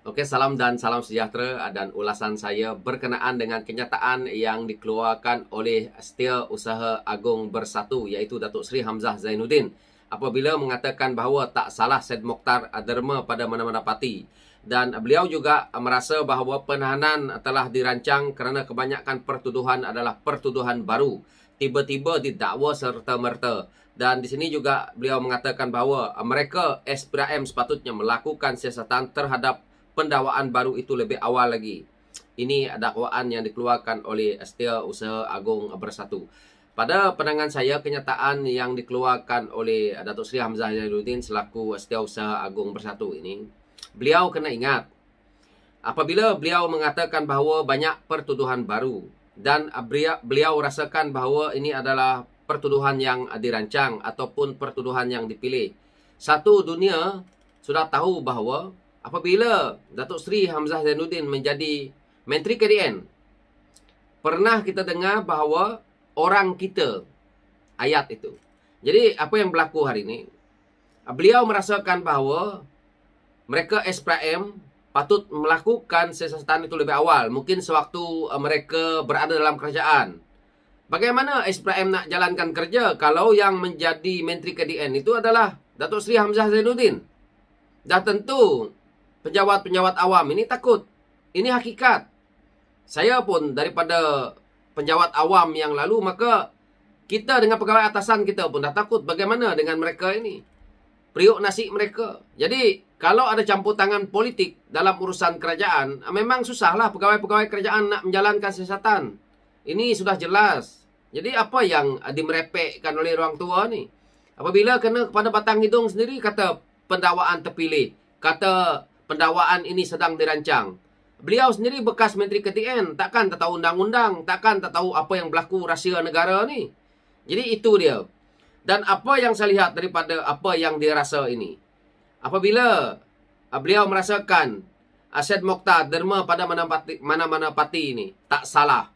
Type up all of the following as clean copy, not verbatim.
Oke, salam dan salam sejahtera dan ulasan saya berkenaan dengan kenyataan yang dikeluarkan oleh Setiausaha Agung Bersatu iaitu Datuk Seri Hamzah Zainuddin apabila mengatakan bahawa tak salah Syed Mokhtar derma pada mana-mana parti, dan beliau juga merasa bahawa penahanan telah dirancang kerana kebanyakan pertuduhan adalah pertuduhan baru, tiba-tiba didakwa serta-merta. Dan di sini juga beliau mengatakan bahawa mereka SPRM sepatutnya melakukan siasatan terhadap pendakwaan baru itu lebih awal lagi. Ini dakwaan yang dikeluarkan oleh Setiausaha Agung Bersatu. Pada pandangan saya, kenyataan yang dikeluarkan oleh Datuk Seri Hamzah Zainuddin selaku Setiausaha Agung Bersatu ini, beliau kena ingat apabila beliau mengatakan bahawa banyak pertuduhan baru dan beliau rasakan bahawa ini adalah pertuduhan yang dirancang ataupun pertuduhan yang dipilih. Satu dunia sudah tahu bahawa apabila Datuk Seri Hamzah Zainuddin menjadi Menteri KDN, pernah kita dengar bahawa orang kita, ayat itu. Jadi apa yang berlaku hari ini? Beliau merasakan bahawa mereka SPRM patut melakukan siasatan itu lebih awal, mungkin sewaktu mereka berada dalam kerajaan. Bagaimana SPRM nak jalankan kerja kalau yang menjadi Menteri KDN itu adalah Datuk Seri Hamzah Zainuddin? Dah tentu penjawat-penjawat awam ini takut. Ini hakikat. Saya pun daripada penjawat awam yang lalu, maka kita dengan pegawai atasan kita pun dah takut bagaimana dengan mereka ini. Periuk nasi mereka. Jadi, kalau ada campur tangan politik dalam urusan kerajaan, memang susahlah pegawai-pegawai kerajaan nak menjalankan siasatan. Ini sudah jelas. Jadi, apa yang dimerepekkan oleh orang tua ni? Apabila kena kepada batang hidung sendiri, kata pendakwaan terpilih. Kata pendakwaan ini sedang dirancang. Beliau sendiri bekas Menteri KTN, takkan tak tahu undang-undang, takkan tak tahu apa yang berlaku rahsia negara ni. Jadi itu dia. Dan apa yang saya lihat daripada apa yang dia rasa ini, apabila beliau merasakan Syed Mokhtar derma pada mana-mana parti ini tak salah.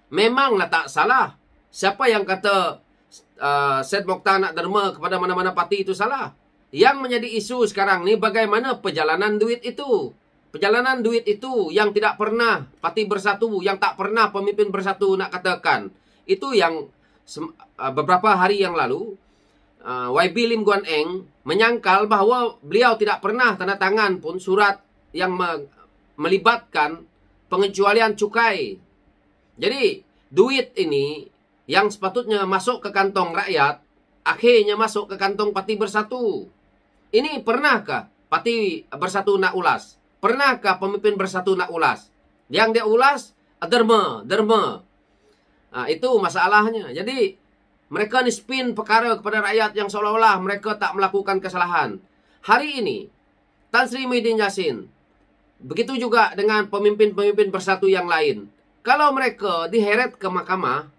Memanglah tak salah. Siapa yang kata Syed Mokhtar nak derma kepada mana-mana parti itu salah? Yang menjadi isu sekarang ni bagaimana perjalanan duit itu. Perjalanan duit itu yang tidak pernah Parti Bersatu, yang tak pernah pemimpin Bersatu nak katakan. Itu yang beberapa hari yang lalu YB Lim Guan Eng menyangkal bahawa beliau tidak pernah tanda tangan pun surat yang melibatkan pengecualian cukai. Jadi duit ini yang sepatutnya masuk ke kantong rakyat, akhirnya masuk ke kantong Parti Bersatu. Ini pernahkah Parti Bersatu nak ulas? Pernahkah pemimpin Bersatu nak ulas? Yang dia ulas, derma. Itu masalahnya. Jadi, mereka ni spin perkara kepada rakyat yang seolah-olah mereka tak melakukan kesalahan. Hari ini, Tan Sri Muhyiddin Yassin, begitu juga dengan pemimpin-pemimpin Bersatu yang lain. Kalau mereka diheret ke mahkamah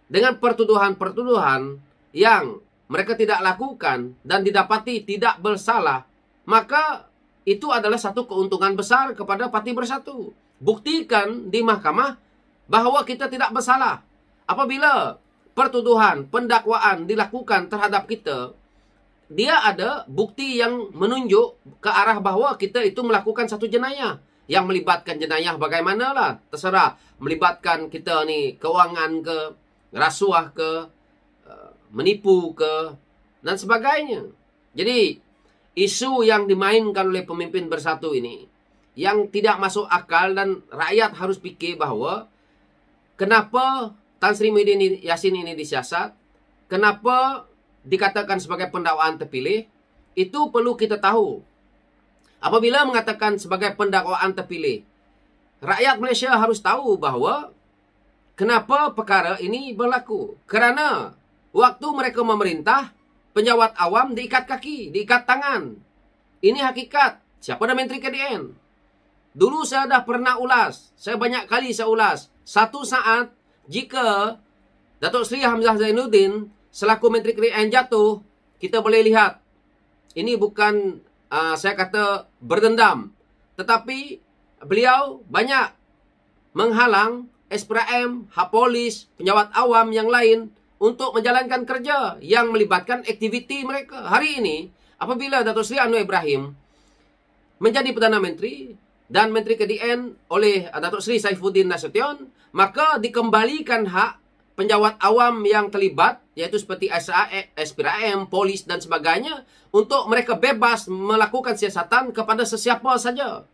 dengan pertuduhan-pertuduhan yang mereka tidak lakukan dan didapati tidak bersalah, maka itu adalah satu keuntungan besar kepada Parti Bersatu. Buktikan di mahkamah bahawa kita tidak bersalah. Apabila pertuduhan, pendakwaan dilakukan terhadap kita, dia ada bukti yang menunjuk ke arah bahawa kita itu melakukan satu jenayah. Yang melibatkan jenayah bagaimanalah, terserah. Melibatkan kita ni kewangan ke, rasuah ke, menipu ke, dan sebagainya. Jadi, isu yang dimainkan oleh pemimpin Bersatu ini, yang tidak masuk akal, dan rakyat harus fikir bahawa kenapa Tan Sri Muhyiddin Yassin ini disiasat, kenapa dikatakan sebagai pendakwaan terpilih, itu perlu kita tahu. Apabila mengatakan sebagai pendakwaan terpilih, rakyat Malaysia harus tahu bahawa kenapa perkara ini berlaku. Kerana waktu mereka memerintah, penjawat awam diikat kaki, diikat tangan. Ini hakikat. Siapa dah Menteri KDN? Dulu saya dah pernah ulas. Saya banyak kali saya ulas. Satu saat, jika Datuk Seri Hamzah Zainuddin selaku Menteri KDN jatuh, kita boleh lihat. Ini bukan, saya kata, berdendam. Tetapi, beliau banyak menghalang SPRM, Hak Polis, penjawat awam yang lain untuk menjalankan kerja yang melibatkan aktiviti mereka. Hari ini, apabila Datuk Seri Anwar Ibrahim menjadi Perdana Menteri, dan Menteri KDN oleh Datuk Seri Saifuddin Nasution, maka dikembalikan hak penjawat awam yang terlibat, yaitu seperti SPRM, polis dan sebagainya, untuk mereka bebas melakukan siasatan kepada sesiapa saja.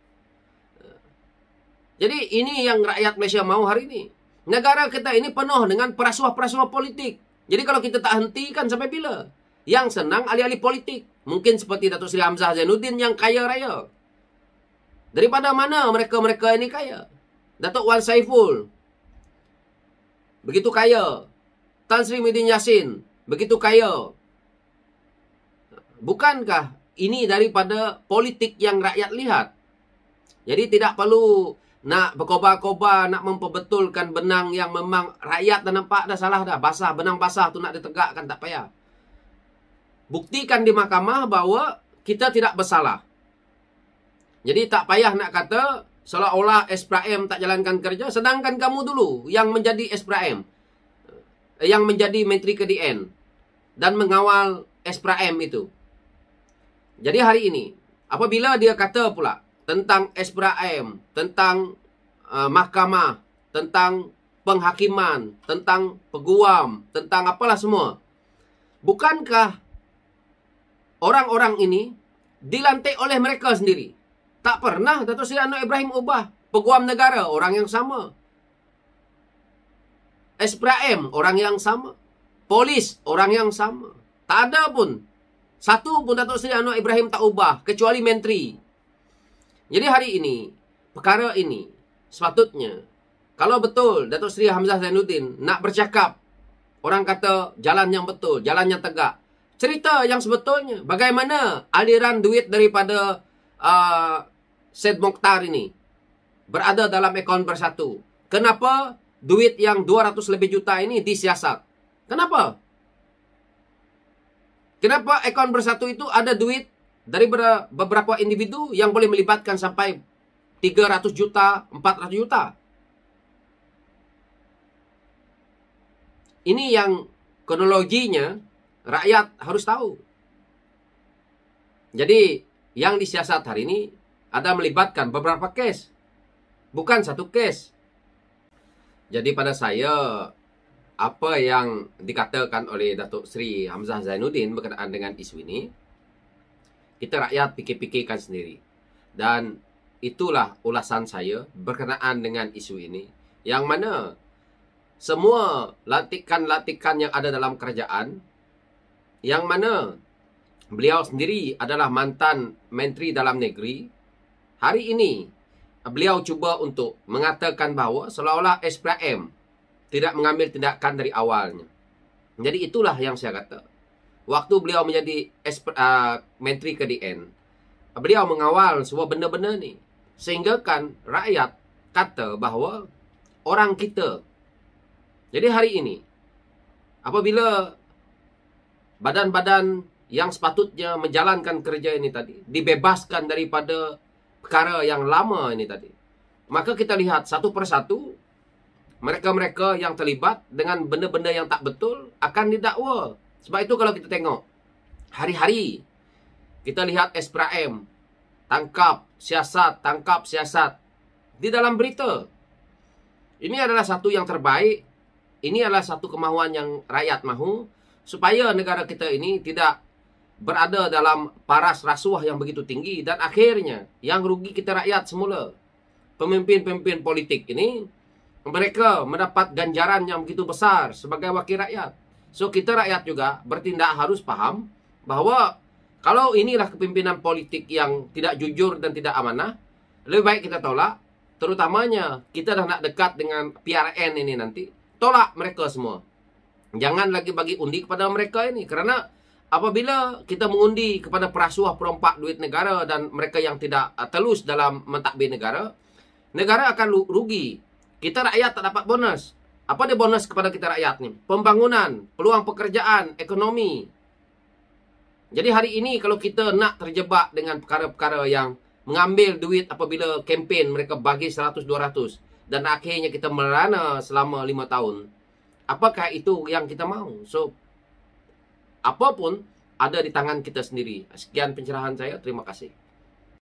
Jadi ini yang rakyat Malaysia mau hari ini. Negara kita ini penuh dengan perasuah-perasuah politik. Jadi kalau kita tak hentikan sampai bila? Yang senang alih-alih politik. Mungkin seperti Datuk Seri Hamzah Zainuddin yang kaya raya. Daripada mana mereka-mereka ini kaya? Datuk Wan Saiful begitu kaya. Tan Sri Muhyiddin Yassin begitu kaya. Bukankah ini daripada politik yang rakyat lihat? Jadi tidak perlu nak berkobar-kobar, nak memperbetulkan benang yang memang rakyat dah nampak dah salah dah. Basah, benang basah tu nak ditegakkan, tak payah. Buktikan di mahkamah bahawa kita tidak bersalah. Jadi tak payah nak kata seolah-olah SPRM tak jalankan kerja, sedangkan kamu dulu yang menjadi SPRM, yang menjadi Menteri KDN dan mengawal SPRM itu. Jadi hari ini, apabila dia kata pula tentang SPRM, tentang mahkamah, tentang penghakiman, tentang peguam, tentang apalah semua, bukankah orang-orang ini dilantik oleh mereka sendiri? Tak pernah Datuk Seri Anwar Ibrahim ubah peguam negara, orang yang sama. SPRM, orang yang sama. Polis, orang yang sama. Tak ada pun satu pun Datuk Seri Anwar Ibrahim tak ubah, kecuali menteri. Jadi hari ini, perkara ini sepatutnya, kalau betul Datuk Seri Hamzah Zainuddin nak bercakap, orang kata jalan yang betul, jalan yang tegak, cerita yang sebetulnya, bagaimana aliran duit daripada Syed Mokhtar ini berada dalam akaun Bersatu. Kenapa duit yang 200 lebih juta ini disiasat? Kenapa? Kenapa akaun Bersatu itu ada duit dari beberapa individu yang boleh melibatkan sampai 300 juta, 400 juta? Ini yang kronologinya rakyat harus tahu. Jadi yang disiasat hari ini ada melibatkan beberapa kes, bukan satu kes. Jadi pada saya, apa yang dikatakan oleh Datuk Seri Hamzah Zainuddin berkenaan dengan isu ini, kita rakyat fikir-fikirkan sendiri. Dan itulah ulasan saya berkenaan dengan isu ini, yang mana semua latikan-latikan yang ada dalam kerajaan, yang mana beliau sendiri adalah mantan Menteri Dalam Negeri, hari ini beliau cuba untuk mengatakan bahawa seolah-olah SPRM tidak mengambil tindakan dari awalnya. Jadi itulah yang saya kata. Waktu beliau menjadi Menteri KDN, beliau mengawal semua benda-benda ni. Sehingga kan rakyat kata bahawa orang kita. Jadi hari ini, apabila badan-badan yang sepatutnya menjalankan kerja ini tadi dibebaskan daripada perkara yang lama ini tadi, maka kita lihat satu persatu mereka-mereka yang terlibat dengan benda-benda yang tak betul akan didakwa. Sebab itu kalau kita tengok hari-hari kita lihat SPRM tangkap siasat di dalam berita. Ini adalah satu yang terbaik. Ini adalah satu kemahuan yang rakyat mahu, supaya negara kita ini tidak berada dalam paras rasuah yang begitu tinggi. Dan akhirnya yang rugi kita rakyat semula. Pemimpin-pemimpin politik ini, mereka mendapat ganjaran yang begitu besar sebagai wakil rakyat. So kita rakyat juga bertindak harus paham bahawa kalau inilah kepimpinan politik yang tidak jujur dan tidak amanah, lebih baik kita tolak. Terutamanya kita dah nak dekat dengan PRN ini nanti, tolak mereka semua. Jangan lagi bagi undi kepada mereka ini. Kerana apabila kita mengundi kepada perasuah perompak duit negara dan mereka yang tidak telus dalam mentadbir negara, negara akan rugi. Kita rakyat tak dapat bonus. Apa dia bonus kepada kita rakyat ni? Pembangunan, peluang pekerjaan, ekonomi. Jadi hari ini kalau kita nak terjebak dengan perkara-perkara yang mengambil duit apabila kempen mereka bagi 100-200 dan akhirnya kita merana selama 5 tahun, apakah itu yang kita mahu? So, apapun ada di tangan kita sendiri. Sekian pencerahan saya. Terima kasih.